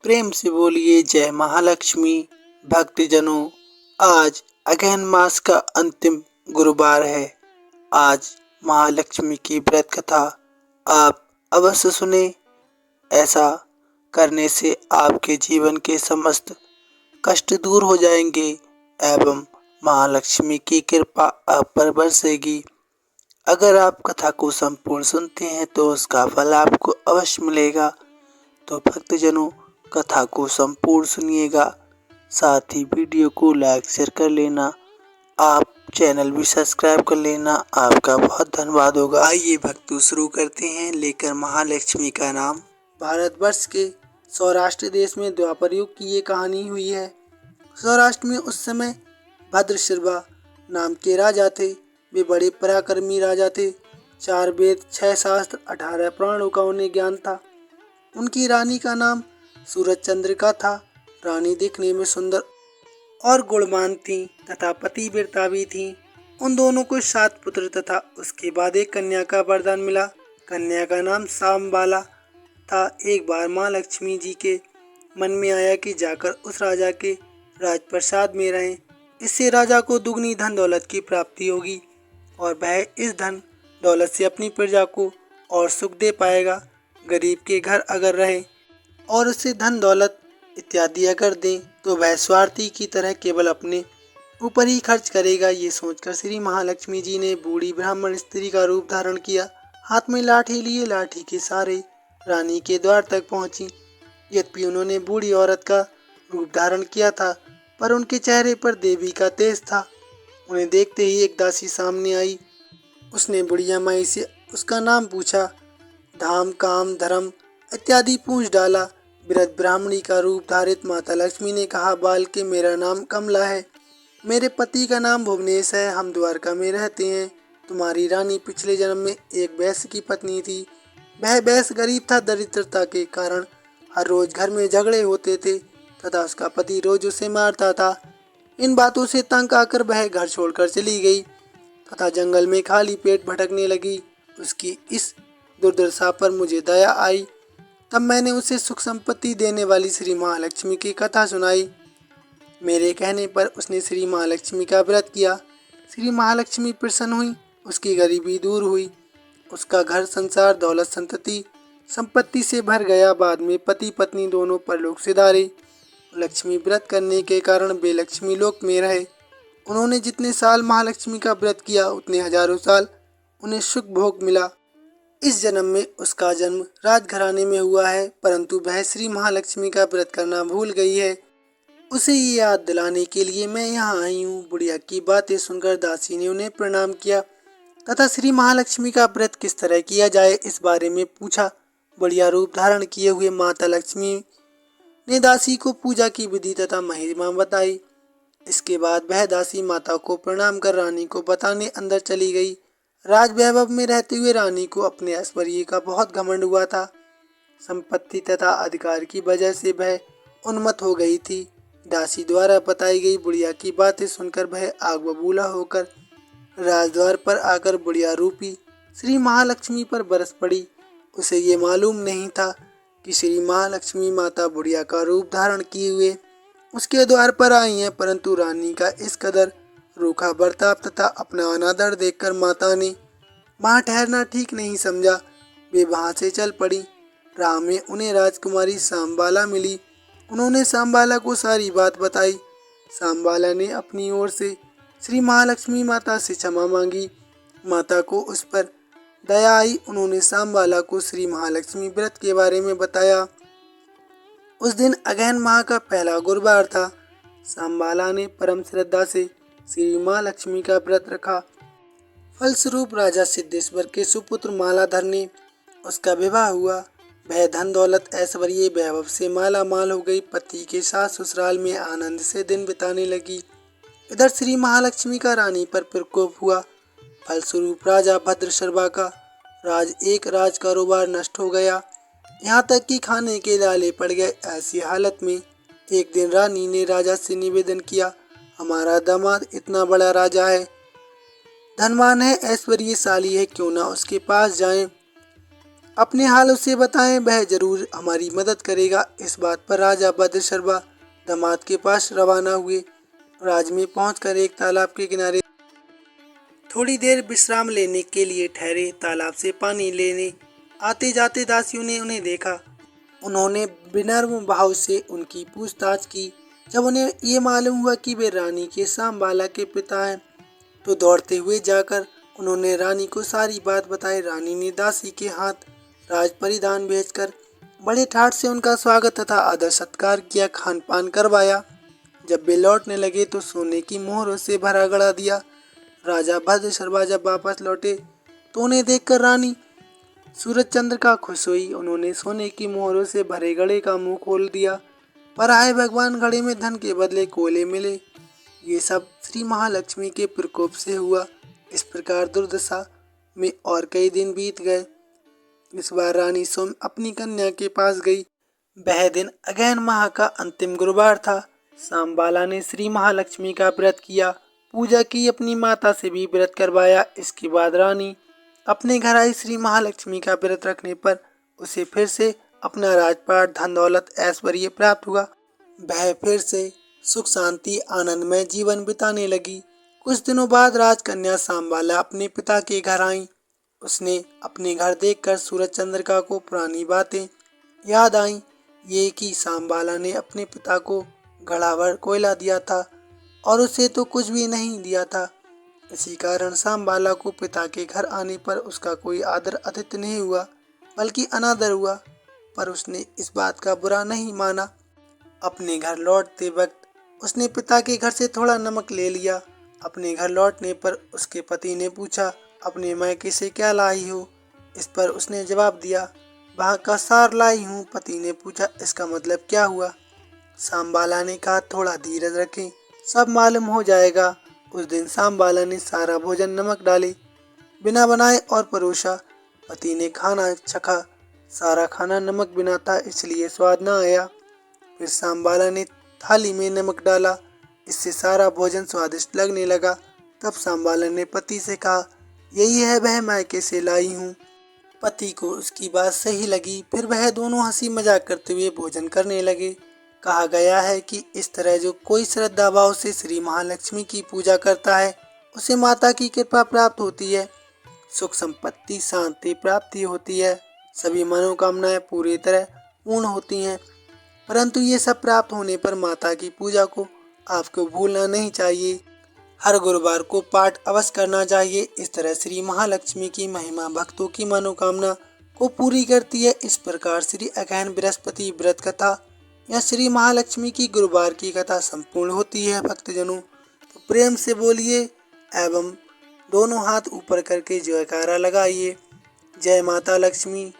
प्रेम से बोलिए जय महालक्ष्मी। भक्तजनों, आज अगहन मास का अंतिम गुरुवार है। आज महालक्ष्मी की व्रत कथा आप अवश्य सुने। ऐसा करने से आपके जीवन के समस्त कष्ट दूर हो जाएंगे एवं महालक्ष्मी की कृपा आप पर बरसेगी। अगर आप कथा को संपूर्ण सुनते हैं तो उसका फल आपको अवश्य मिलेगा। तो भक्तजनों, कथा को संपूर्ण सुनिएगा। साथ ही वीडियो को लाइक शेयर कर लेना। आप चैनल भी सब्सक्राइब कर लेना, आपका बहुत धन्यवाद होगा। आइए भक्तों, शुरू करते हैं लेकर महालक्ष्मी का नाम। भारतवर्ष के सौराष्ट्र देश में द्वापर युग की ये कहानी हुई है। सौराष्ट्र में उस समय भद्रशर्वा नाम के राजा थे। वे बड़े पराक्रमी राजा थे। 4 वेद, 6 शास्त्र, 18 पुराणों का उन्हें ज्ञान था। उनकी रानी का नाम सूरज चंद्रिका था। रानी दिखने में सुंदर और गुणवान थी तथा पतिव्रता भी थी। उन दोनों को 7 पुत्र तथा उसके बाद एक कन्या का वरदान मिला। कन्या का नाम सांबाला था। एक बार माँ लक्ष्मी जी के मन में आया कि जाकर उस राजा के राजप्रसाद में रहें। इससे राजा को दुगनी धन दौलत की प्राप्ति होगी और वह इस धन दौलत से अपनी प्रजा को और सुख दे पाएगा। गरीब के घर अगर रहे और उसे धन दौलत इत्यादि अगर दें तो वह स्वार्थी की तरह केवल अपने ऊपर ही खर्च करेगा। ये सोचकर श्री महालक्ष्मी जी ने बूढ़ी ब्राह्मण स्त्री का रूप धारण किया। हाथ में लाठी लिए लाठी के सहारे रानी के द्वार तक पहुंची। यद्यपि उन्होंने बूढ़ी औरत का रूप धारण किया था, पर उनके चेहरे पर देवी का तेज था। उन्हें देखते ही एक दासी सामने आई। उसने बुढ़िया माई से उसका नाम पूछा। धाम, काम, धर्म इत्यादि पूछ डाला। वृद्ध ब्राह्मणी का रूप धारित माता लक्ष्मी ने कहा, बाल के मेरा नाम कमला है। मेरे पति का नाम भुवनेश है। हम द्वारका में रहते हैं। तुम्हारी रानी पिछले जन्म में एक वैश्य की पत्नी थी। वह वैश्य गरीब था। दरिद्रता के कारण हर रोज घर में झगड़े होते थे तथा उसका पति रोज उसे मारता था। इन बातों से तंग आकर वह घर छोड़कर चली गई तथा जंगल में खाली पेट भटकने लगी। उसकी इस दुर्दशा पर मुझे दया आई। तब मैंने उसे सुख संपत्ति देने वाली श्री महालक्ष्मी की कथा सुनाई। मेरे कहने पर उसने श्री महालक्ष्मी का व्रत किया। श्री महालक्ष्मी प्रसन्न हुई। उसकी गरीबी दूर हुई। उसका घर संसार दौलत संपत्ति से भर गया। बाद में पति पत्नी दोनों परलोक सिधारे। लक्ष्मी व्रत करने के कारण वे लक्ष्मी लोक में रहे। उन्होंने जितने साल महालक्ष्मी का व्रत किया उतने हजारों साल उन्हें सुख भोग मिला। इस जन्म में उसका जन्म राजघराने में हुआ है, परंतु वह श्री महालक्ष्मी का व्रत करना भूल गई है। उसे ये याद दिलाने के लिए मैं यहाँ आई हूँ। बुढ़िया की बातें सुनकर दासी ने उन्हें प्रणाम किया तथा श्री महालक्ष्मी का व्रत किस तरह किया जाए इस बारे में पूछा। बुढ़िया रूप धारण किए हुए माता लक्ष्मी ने दासी को पूजा की विधि तथा महिमा बताई। इसके बाद वह दासी माता को प्रणाम कर रानी को बताने अंदर चली गई। राज वैभव में रहते हुए रानी को अपने ऐश्वर्य का बहुत घमंड हुआ था। संपत्ति तथा अधिकार की वजह से वह उन्मत्त हो गई थी। दासी द्वारा बताई गई बुढ़िया की बातें सुनकर वह आग बबूला होकर राजद्वार पर आकर बुढ़िया रूपी श्री महालक्ष्मी पर बरस पड़ी। उसे ये मालूम नहीं था कि श्री महालक्ष्मी माता बुढ़िया का रूप धारण किए हुए उसके द्वार पर आई हैं, परंतु रानी का इस कदर रूखा बर्ताव तथा अपना अनादर देखकर माता ने वहाँ ठहरना ठीक नहीं समझा। वे वहाँ से चल पड़ी। राह में उन्हें राजकुमारी सांबाला मिली। उन्होंने सांबाला को सारी बात बताई। सांबाला ने अपनी ओर से श्री महालक्ष्मी माता से क्षमा मांगी। माता को उस पर दया आई। उन्होंने सांबाला को श्री महालक्ष्मी व्रत के बारे में बताया। उस दिन अगहन माह का पहला गुरुवार था। सांबाला ने परम श्रद्धा से श्री महालक्ष्मी का व्रत रखा। फलस्वरूप राजा सिद्धेश्वर के सुपुत्र मालाधर ने उसका विवाह हुआ। वह धन दौलत ऐश्वर्य वैभव से माला माल हो गई। पति के साथ ससुराल में आनंद से दिन बिताने लगी। इधर श्री महालक्ष्मी का रानी पर प्रकोप हुआ। फलस्वरूप राजा भद्रशर्वा का एक राज कारोबार नष्ट हो गया। यहाँ तक कि खाने के लाले पड़ गए। ऐसी हालत में एक दिन रानी ने राजा से निवेदन किया, हमारा दामाद इतना बड़ा राजा है, धनवान है, ऐश्वर्यशाली है, क्यों ना उसके पास जाएं। अपने हाल उसे बताएं, वह जरूर हमारी मदद करेगा। इस बात पर राजा भद्रशर्मा दामाद के पास रवाना हुए। राज में पहुंचकर एक तालाब के किनारे थोड़ी देर विश्राम लेने के लिए ठहरे। तालाब से पानी लेने आते जाते दासियों ने उन्हें देखा। उन्होंने विनम्र भाव से उनकी पूछताछ की। जब उन्हें ये मालूम हुआ कि वे रानी के सांबाला के पिता हैं, तो दौड़ते हुए जाकर उन्होंने रानी को सारी बात बताई। रानी ने दासी के हाथ राज परिधान भेजकर बड़े ठाट से उनका स्वागत तथा आदर सत्कार किया, खान पान करवाया। जब वे लौटने लगे तो सोने की मोहरों से भरा गड़ा दिया। राजा भद्रशर्मा जब वापस लौटे तो उन्हें देखकर रानी सूरज चंद्र का खुश हुई। उन्होंने सोने की मोहरों से भरे घड़े का मुंह खोल दिया, पर आए भगवान, घड़े में धन के बदले कोयले मिले। ये सब श्री महालक्ष्मी के प्रकोप से हुआ। इस प्रकार दुर्दशा में और कई दिन बीत गए। इस बार रानी सोम अपनी कन्या के पास गई। वह दिन अगहन माह का अंतिम गुरुवार था। सांबाला ने श्री महालक्ष्मी का व्रत किया, पूजा की, अपनी माता से भी व्रत करवाया। इसके बाद रानी अपने घर आई। श्री महालक्ष्मी का व्रत रखने पर उसे फिर से अपना राजपाट, धन दौलत, ऐश्वर्य प्राप्त हुआ। वह फिर से सुख शांति आनंदमय जीवन बिताने लगी। कुछ दिनों बाद राजकन्या सांबाला अपने पिता के घर आई। उसने अपने घर देखकर सूरज चंद्रिका को पुरानी बातें याद आईं। ये कि सांबाला ने अपने पिता को घड़ा भर कोयला दिया था और उसे तो कुछ भी नहीं दिया था। इसी कारण सांबाला को पिता के घर आने पर उसका कोई आदर आतिथ्य नहीं हुआ, बल्कि अनादर हुआ। पर उसने इस बात का बुरा नहीं माना। अपने घर लौटते वक्त उसने पिता के घर से थोड़ा नमक ले लिया। अपने घर लौटने पर उसके पति ने पूछा, अपने मायके से क्या लाई हो? इस पर उसने जवाब दिया, वहाँ का सार लाई हूँ। पति ने पूछा, इसका मतलब क्या हुआ? सांबाला ने कहा, थोड़ा धीरज रखें, सब मालूम हो जाएगा। उस दिन सांबाला ने सारा भोजन नमक डाले बिना बनाए और परोसा। पति ने खाना चखा, सारा खाना नमक बिना था, इसलिए स्वाद न आया। फिर सांबाला ने थाली में नमक डाला, इससे सारा भोजन स्वादिष्ट लगने लगा। तब सांबाला ने पति से कहा, यही है वह मायके से लाई हूँ। पति को उसकी बात सही लगी। फिर वह दोनों हंसी मजाक करते हुए भोजन करने लगे। कहा गया है कि इस तरह जो कोई श्रद्धा भाव से श्री महालक्ष्मी की पूजा करता है, उसे माता की कृपा प्राप्त होती है, सुख संपत्ति शांति प्राप्ति होती है, सभी मनोकामनाएं पूरी तरह पूर्ण होती हैं। परंतु ये सब प्राप्त होने पर माता की पूजा को आपको भूलना नहीं चाहिए। हर गुरुवार को पाठ अवश्य करना चाहिए। इस तरह श्री महालक्ष्मी की महिमा भक्तों की मनोकामना को पूरी करती है। इस प्रकार श्री अगहन बृहस्पति व्रत कथा या श्री महालक्ष्मी की गुरुवार की कथा संपूर्ण होती है। भक्तजनों, तो प्रेम से बोलिए एवं दोनों हाथ ऊपर करके जयकारा लगाइए। जय माता लक्ष्मी।